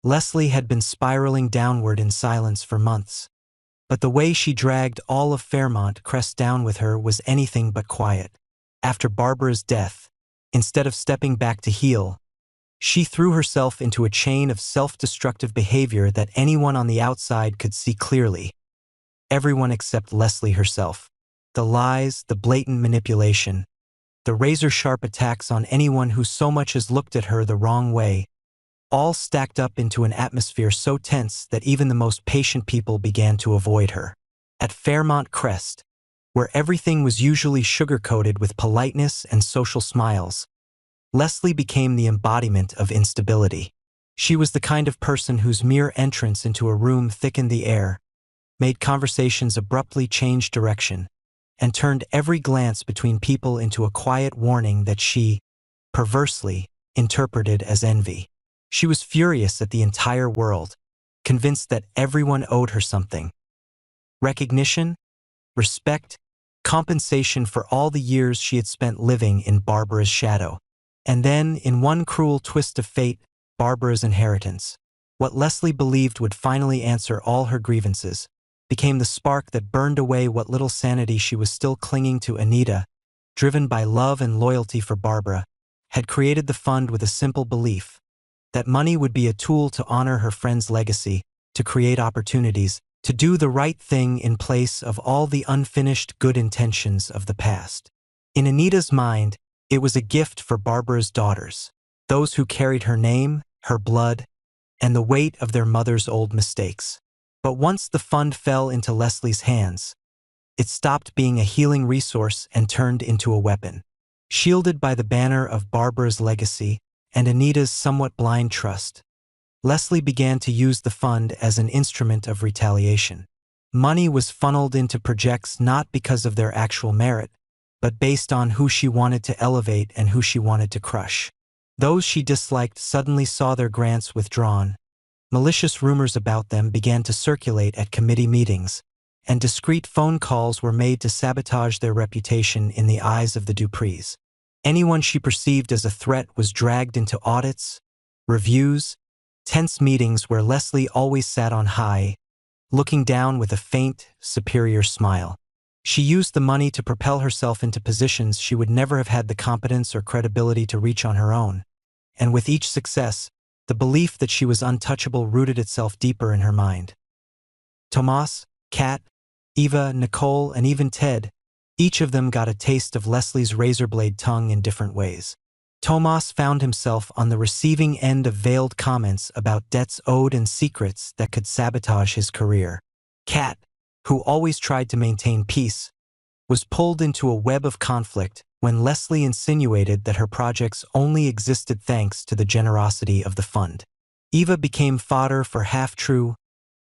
Leslie had been spiraling downward in silence for months, but the way she dragged all of Fairmont Crest down with her was anything but quiet. After Barbara's death, instead of stepping back to heal, she threw herself into a chain of self-destructive behavior that anyone on the outside could see clearly. Everyone except Leslie herself. The lies, the blatant manipulation, the razor-sharp attacks on anyone who so much as looked at her the wrong way, all stacked up into an atmosphere so tense that even the most patient people began to avoid her. At Fairmont Crest, where everything was usually sugar-coated with politeness and social smiles, Leslie became the embodiment of instability. She was the kind of person whose mere entrance into a room thickened the air, made conversations abruptly change direction, and turned every glance between people into a quiet warning that she, perversely, interpreted as envy. She was furious at the entire world, convinced that everyone owed her something. Recognition, respect, compensation for all the years she had spent living in Barbara's shadow. And then, in one cruel twist of fate, Barbara's inheritance. What Leslie believed would finally answer all her grievances became the spark that burned away what little sanity she was still clinging to. Anita, driven by love and loyalty for Barbara, had created the fund with a simple belief that money would be a tool to honor her friend's legacy, to create opportunities, to do the right thing in place of all the unfinished good intentions of the past. In Anita's mind, it was a gift for Barbara's daughters, those who carried her name, her blood, and the weight of their mother's old mistakes. But once the fund fell into Leslie's hands, it stopped being a healing resource and turned into a weapon. Shielded by the banner of Barbara's legacy and Anita's somewhat blind trust, Leslie began to use the fund as an instrument of retaliation. Money was funneled into projects not because of their actual merit, but based on who she wanted to elevate and who she wanted to crush. Those she disliked suddenly saw their grants withdrawn. Malicious rumors about them began to circulate at committee meetings, and discreet phone calls were made to sabotage their reputation in the eyes of the Duprees. Anyone she perceived as a threat was dragged into audits, reviews, tense meetings where Leslie always sat on high, looking down with a faint, superior smile. She used the money to propel herself into positions she would never have had the competence or credibility to reach on her own, and with each success, the belief that she was untouchable rooted itself deeper in her mind. Tomas, Kat, Eva, Nicole, and even Ted, each of them got a taste of Leslie's razor-blade tongue in different ways. Tomas found himself on the receiving end of veiled comments about debts owed and secrets that could sabotage his career. Kat, who always tried to maintain peace, was pulled into a web of conflict when Leslie insinuated that her projects only existed thanks to the generosity of the fund. Eva became fodder for half-true,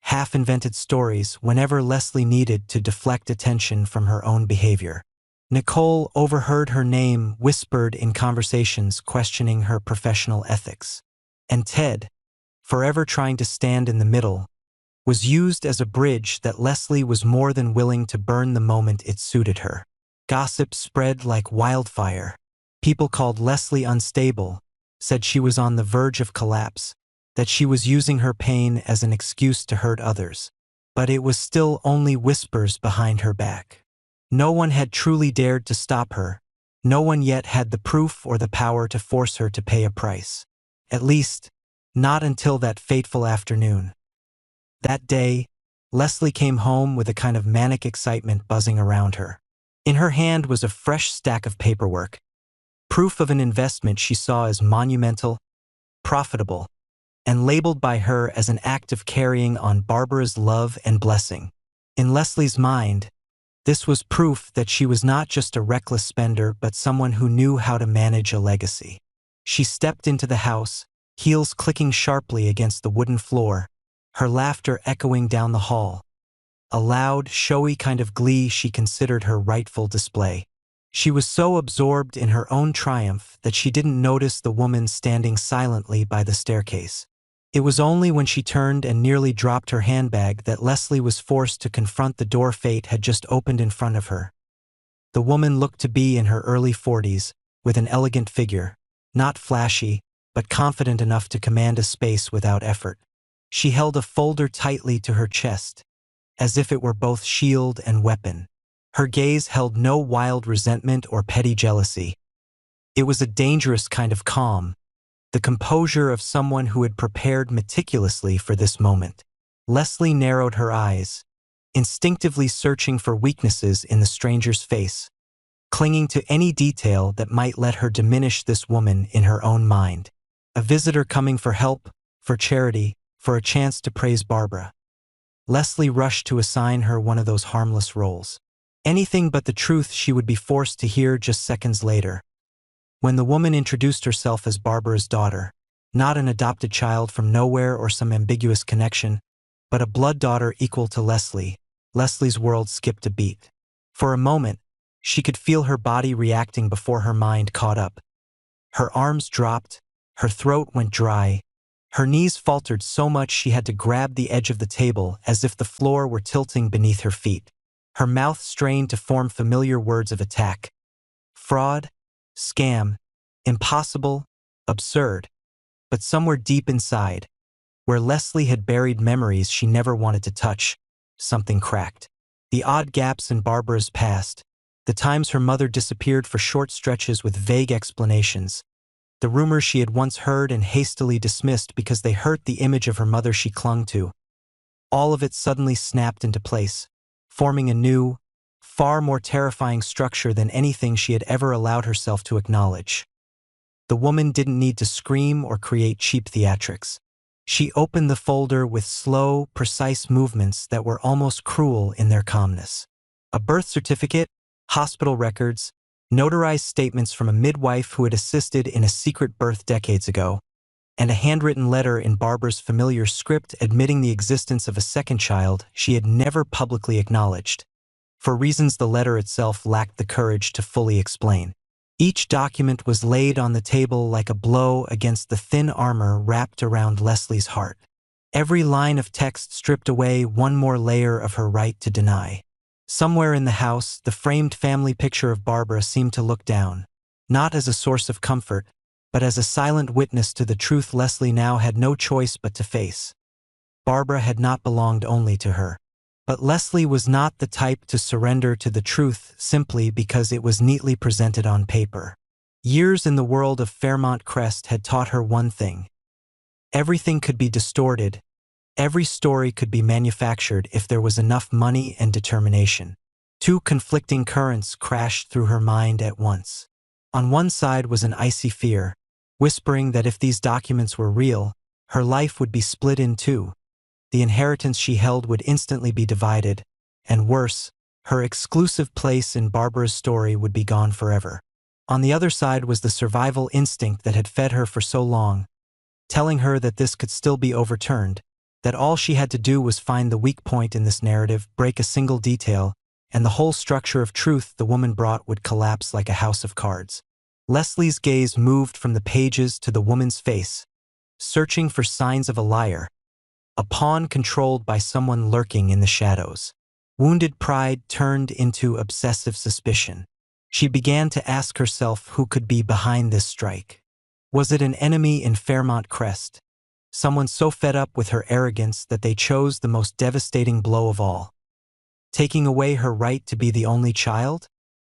half-invented stories whenever Leslie needed to deflect attention from her own behavior. Nicole overheard her name whispered in conversations questioning her professional ethics. And Ted, forever trying to stand in the middle, was used as a bridge that Leslie was more than willing to burn the moment it suited her. Gossip spread like wildfire. People called Leslie unstable, said she was on the verge of collapse, that she was using her pain as an excuse to hurt others. But it was still only whispers behind her back. No one had truly dared to stop her. No one yet had the proof or the power to force her to pay a price. At least, not until that fateful afternoon. That day, Leslie came home with a kind of manic excitement buzzing around her. In her hand was a fresh stack of paperwork, proof of an investment she saw as monumental, profitable, and labeled by her as an act of carrying on Barbara's love and blessing. In Leslie's mind, this was proof that she was not just a reckless spender but someone who knew how to manage a legacy. She stepped into the house, heels clicking sharply against the wooden floor, her laughter echoing down the hall. A loud, showy kind of glee she considered her rightful display. She was so absorbed in her own triumph that she didn't notice the woman standing silently by the staircase. It was only when she turned and nearly dropped her handbag that Leslie was forced to confront the door fate had just opened in front of her. The woman looked to be in her early 40s, with an elegant figure, not flashy, but confident enough to command a space without effort. She held a folder tightly to her chest, as if it were both shield and weapon. Her gaze held no wild resentment or petty jealousy. It was a dangerous kind of calm, the composure of someone who had prepared meticulously for this moment. Leslie narrowed her eyes, instinctively searching for weaknesses in the stranger's face, clinging to any detail that might let her diminish this woman in her own mind. A visitor coming for help, for charity, for a chance to praise Barbara. Leslie rushed to assign her one of those harmless roles. Anything but the truth she would be forced to hear just seconds later. When the woman introduced herself as Barbara's daughter, not an adopted child from nowhere or some ambiguous connection, but a blood daughter equal to Leslie, Leslie's world skipped a beat. For a moment, she could feel her body reacting before her mind caught up. Her arms dropped, her throat went dry, her knees faltered so much she had to grab the edge of the table as if the floor were tilting beneath her feet. Her mouth strained to form familiar words of attack. Fraud, scam, impossible, absurd. But somewhere deep inside, where Leslie had buried memories she never wanted to touch, something cracked. The odd gaps in Barbara's past, the times her mother disappeared for short stretches with vague explanations, the rumors she had once heard and hastily dismissed because they hurt the image of her mother she clung to. All of it suddenly snapped into place, forming a new, far more terrifying structure than anything she had ever allowed herself to acknowledge. The woman didn't need to scream or create cheap theatrics. She opened the folder with slow, precise movements that were almost cruel in their calmness. A birth certificate, hospital records, notarized statements from a midwife who had assisted in a secret birth decades ago, and a handwritten letter in Barbara's familiar script admitting the existence of a second child she had never publicly acknowledged, for reasons the letter itself lacked the courage to fully explain. Each document was laid on the table like a blow against the thin armor wrapped around Leslie's heart. Every line of text stripped away one more layer of her right to deny. Somewhere in the house, the framed family picture of Barbara seemed to look down, not as a source of comfort, but as a silent witness to the truth Leslie now had no choice but to face. Barbara had not belonged only to her. But Leslie was not the type to surrender to the truth simply because it was neatly presented on paper. Years in the world of Fairmont Crest had taught her one thing. Everything could be distorted. Every story could be manufactured if there was enough money and determination. Two conflicting currents crashed through her mind at once. On one side was an icy fear, whispering that if these documents were real, her life would be split in two. The inheritance she held would instantly be divided, and worse, her exclusive place in Barbara's story would be gone forever. On the other side was the survival instinct that had fed her for so long, telling her that this could still be overturned, that all she had to do was find the weak point in this narrative, break a single detail, and the whole structure of truth the woman brought would collapse like a house of cards. Leslie's gaze moved from the pages to the woman's face, searching for signs of a liar, a pawn controlled by someone lurking in the shadows. Wounded pride turned into obsessive suspicion. She began to ask herself who could be behind this strike. Was it an enemy in Fairmont Crest? Someone so fed up with her arrogance that they chose the most devastating blow of all, taking away her right to be the only child?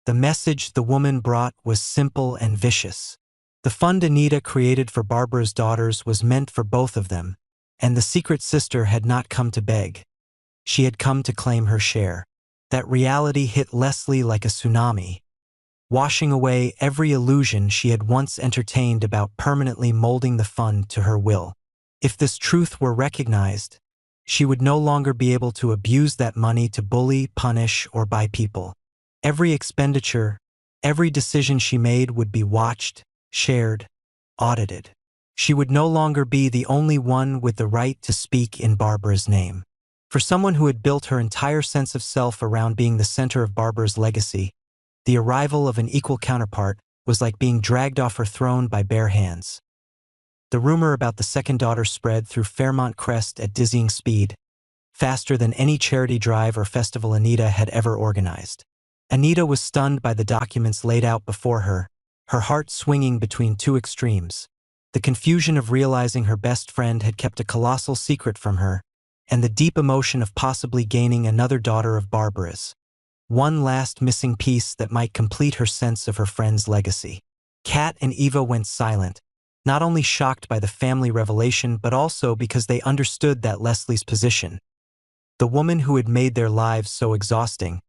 The message the woman brought was simple and vicious. The fund Anita created for Barbara's daughters was meant for both of them, and the secret sister had not come to beg. She had come to claim her share. That reality hit Leslie like a tsunami, washing away every illusion she had once entertained about permanently molding the fund to her will. If this truth were recognized, she would no longer be able to abuse that money to bully, punish, or buy people. Every expenditure, every decision she made would be watched, shared, audited. She would no longer be the only one with the right to speak in Barbara's name. For someone who had built her entire sense of self around being the center of Barbara's legacy, the arrival of an equal counterpart was like being dragged off her throne by bare hands. The rumor about the second daughter spread through Fairmont Crest at dizzying speed, faster than any charity drive or festival Anita had ever organized. Anita was stunned by the documents laid out before her, her heart swinging between two extremes. the confusion of realizing her best friend had kept a colossal secret from her, and the deep emotion of possibly gaining another daughter of Barbara's. One last missing piece that might complete her sense of her friend's legacy. Kat and Eva went silent, not only shocked by the family revelation but also because they understood that Leslie's position, the woman who had made their lives so exhausting,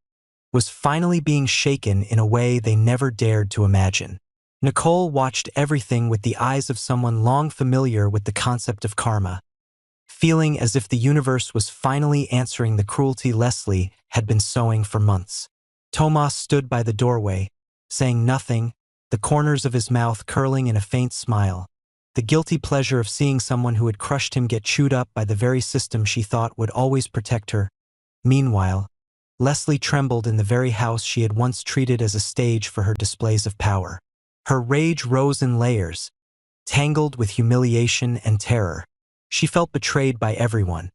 was finally being shaken in a way they never dared to imagine. Nicole watched everything with the eyes of someone long familiar with the concept of karma, feeling as if the universe was finally answering the cruelty Leslie had been sowing for months. Tomas stood by the doorway, saying nothing, the corners of his mouth curling in a faint smile, the guilty pleasure of seeing someone who had crushed him get chewed up by the very system she thought would always protect her. Meanwhile, Leslie trembled in the very house she had once treated as a stage for her displays of power. Her rage rose in layers, tangled with humiliation and terror. She felt betrayed by everyone.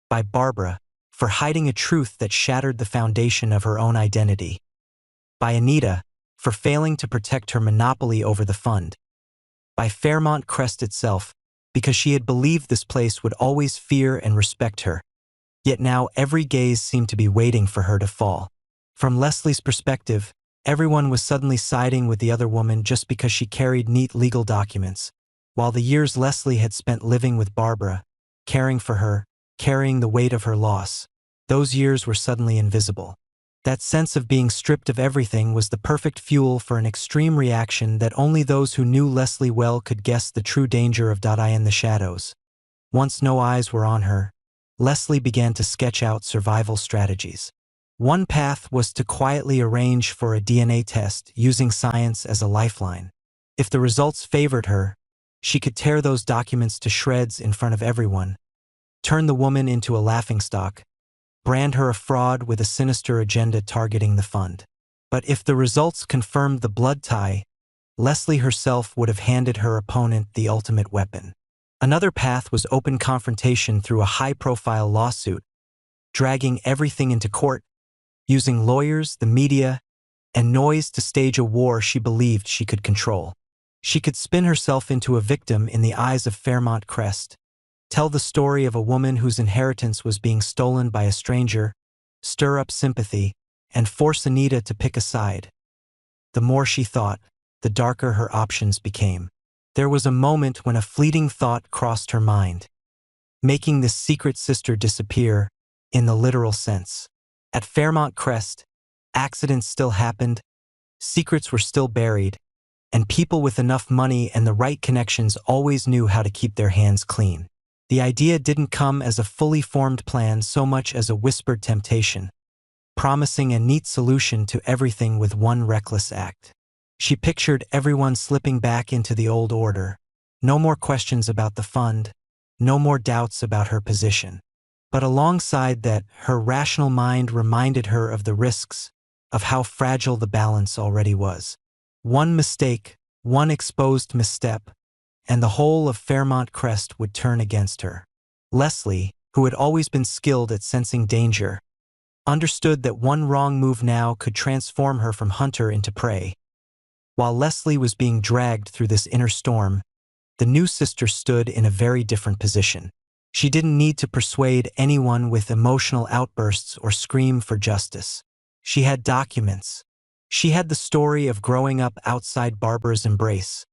By Barbara, for hiding a truth that shattered the foundation of her own identity. By Anita, for failing to protect her monopoly over the fund. By Fairmont Crest itself, because she had believed this place would always fear and respect her. Yet now every gaze seemed to be waiting for her to fall. From Leslie's perspective, everyone was suddenly siding with the other woman just because she carried neat legal documents, while the years Leslie had spent living with Barbara, caring for her, carrying the weight of her loss, those years were suddenly invisible. That sense of being stripped of everything was the perfect fuel for an extreme reaction that only those who knew Leslie well could guess the true danger of. In the shadows. Once no eyes were on her, Leslie began to sketch out survival strategies. One path was to quietly arrange for a DNA test using science as a lifeline. If the results favored her, she could tear those documents to shreds in front of everyone, turn the woman into a laughingstock, brand her a fraud with a sinister agenda targeting the fund. But if the results confirmed the blood tie, Leslie herself would have handed her opponent the ultimate weapon. Another path was open confrontation through a high-profile lawsuit, dragging everything into court, using lawyers, the media, and noise to stage a war she believed she could control. She could spin herself into a victim in the eyes of Fairmont Crest, tell the story of a woman whose inheritance was being stolen by a stranger, stir up sympathy, and force Anita to pick a side. The more she thought, the darker her options became. There was a moment when a fleeting thought crossed her mind, making this secret sister disappear, in the literal sense. At Fairmont Crest, accidents still happened, secrets were still buried, and people with enough money and the right connections always knew how to keep their hands clean. The idea didn't come as a fully formed plan so much as a whispered temptation, promising a neat solution to everything with one reckless act. She pictured everyone slipping back into the old order. No more questions about the fund, no more doubts about her position. But alongside that, her rational mind reminded her of the risks, of how fragile the balance already was. One mistake, one exposed misstep, and the whole of Fairmont Crest would turn against her. Leslie, who had always been skilled at sensing danger, understood that one wrong move now could transform her from hunter into prey. While Leslie was being dragged through this inner storm, the new sister stood in a very different position. She didn't need to persuade anyone with emotional outbursts or scream for justice. She had documents. She had the story of growing up outside Barbara's embrace,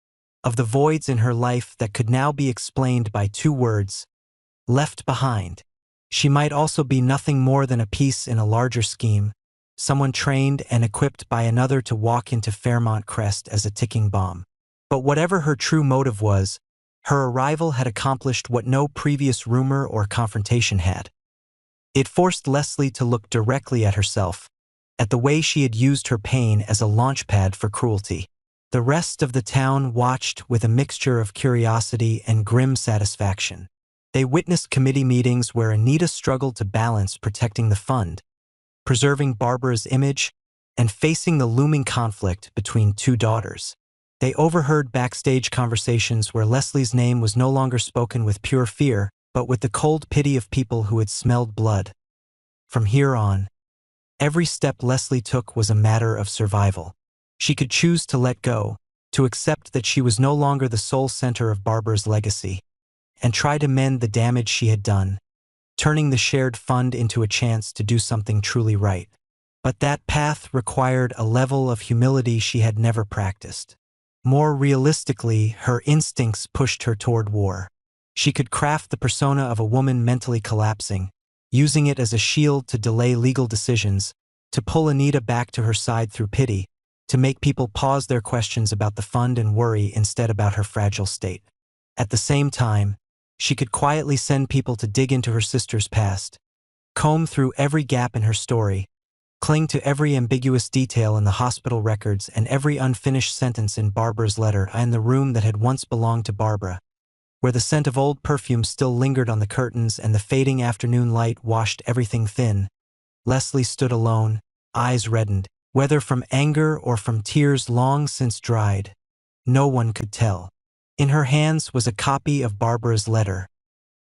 of the voids in her life that could now be explained by two words: left behind. She might also be nothing more than a piece in a larger scheme, someone trained and equipped by another to walk into Fairmont Crest as a ticking bomb. But whatever her true motive was, her arrival had accomplished what no previous rumor or confrontation had. It forced Leslie to look directly at herself, at the way she had used her pain as a launchpad for cruelty. The rest of the town watched with a mixture of curiosity and grim satisfaction. They witnessed committee meetings where Anita struggled to balance protecting the fund, preserving Barbara's image, and facing the looming conflict between two daughters. They overheard backstage conversations where Leslie's name was no longer spoken with pure fear, but with the cold pity of people who had smelled blood. From here on, every step Leslie took was a matter of survival. She could choose to let go, to accept that she was no longer the sole center of Barbara's legacy, and try to mend the damage she had done, turning the shared fund into a chance to do something truly right. But that path required a level of humility she had never practiced. More realistically, her instincts pushed her toward war. She could craft the persona of a woman mentally collapsing, using it as a shield to delay legal decisions, to pull Anita back to her side through pity, to make people pause their questions about the fund and worry instead about her fragile state. At the same time, she could quietly send people to dig into her sister's past, comb through every gap in her story, cling to every ambiguous detail in the hospital records and every unfinished sentence in Barbara's letter in the room that had once belonged to Barbara, where the scent of old perfume still lingered on the curtains and the fading afternoon light washed everything thin. Leslie stood alone, eyes reddened, whether from anger or from tears long since dried. No one could tell. In her hands was a copy of Barbara's letter,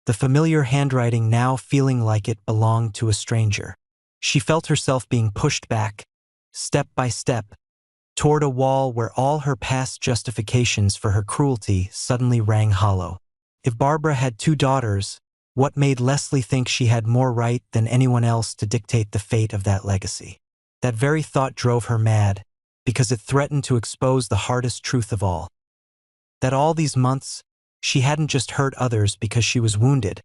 the familiar handwriting now feeling like it belonged to a stranger. She felt herself being pushed back, step by step, toward a wall where all her past justifications for her cruelty suddenly rang hollow. If Barbara had 2 daughters, what made Leslie think she had more right than anyone else to dictate the fate of that legacy? That very thought drove her mad, because it threatened to expose the hardest truth of all. That all these months, she hadn't just hurt others because she was wounded,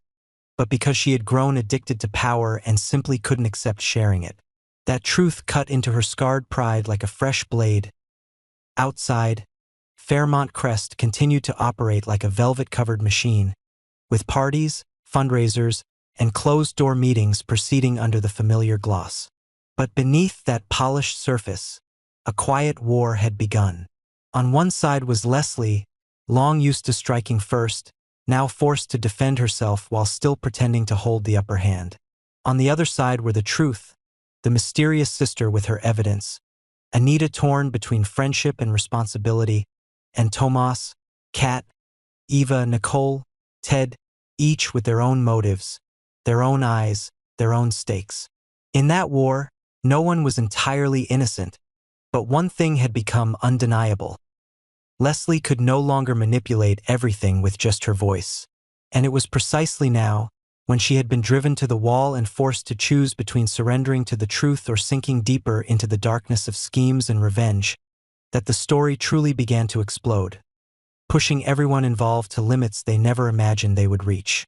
but because she had grown addicted to power and simply couldn't accept sharing it. That truth cut into her scarred pride like a fresh blade. Outside, Fairmont Crest continued to operate like a velvet-covered machine, with parties, fundraisers, and closed-door meetings proceeding under the familiar gloss. But beneath that polished surface, a quiet war had begun. On one side was Leslie, long used to striking first, now forced to defend herself while still pretending to hold the upper hand. On the other side were the truth, the mysterious sister with her evidence, Anita torn between friendship and responsibility, and Tomas, Kat, Eva, Nicole, Ted, each with their own motives, their own eyes, their own stakes. In that war, no one was entirely innocent, but one thing had become undeniable. Leslie could no longer manipulate everything with just her voice. And it was precisely now, when she had been driven to the wall and forced to choose between surrendering to the truth or sinking deeper into the darkness of schemes and revenge, that the story truly began to explode, pushing everyone involved to limits they never imagined they would reach.